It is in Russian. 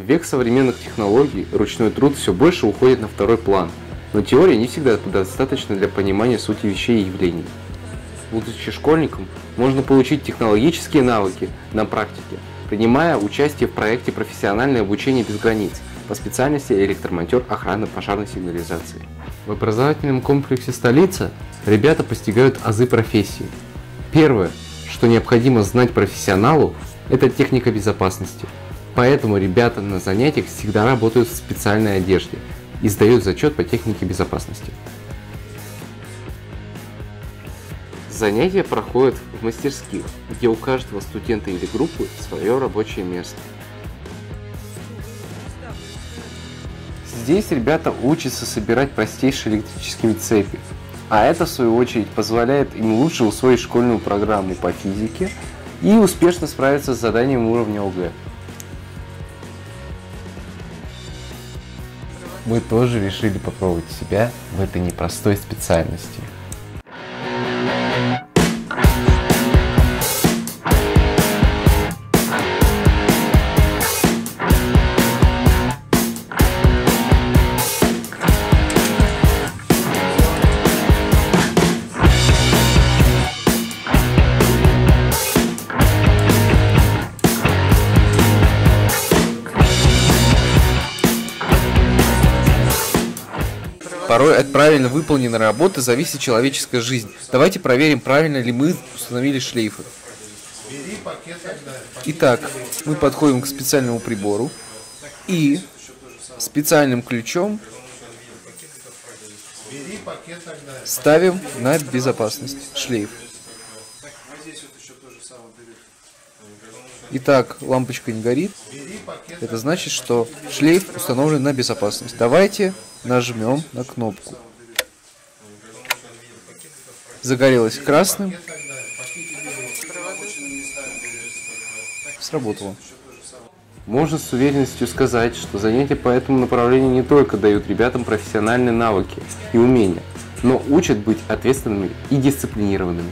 В век современных технологий ручной труд все больше уходит на второй план, но теория не всегда достаточна для понимания сути вещей и явлений. Будучи школьником, можно получить технологические навыки на практике, принимая участие в проекте «Профессиональное обучение без границ» по специальности электромонтер охраны пожарной сигнализации. В образовательном комплексе «Столица» ребята постигают азы профессии. Первое, что необходимо знать профессионалу, это техника безопасности. Поэтому ребята на занятиях всегда работают в специальной одежде и сдают зачет по технике безопасности. Занятия проходят в мастерских, где у каждого студента или группы свое рабочее место. Здесь ребята учатся собирать простейшие электрические цепи, а это в свою очередь позволяет им лучше усвоить школьную программу по физике и успешно справиться с заданием уровня ОГЭ. Мы тоже решили попробовать себя в этой непростой специальности. Порой от правильно выполненной работы зависит человеческая жизнь. Давайте проверим, правильно ли мы установили шлейфы. Итак, мы подходим к специальному прибору и специальным ключом ставим на безопасность шлейф. Итак, лампочка не горит. Это значит, что шлейф установлен на безопасность. Давайте нажмем на кнопку. Загорелось красным. Сработало. Можно с уверенностью сказать, что занятия по этому направлению не только дают ребятам профессиональные навыки и умения, но учат быть ответственными и дисциплинированными.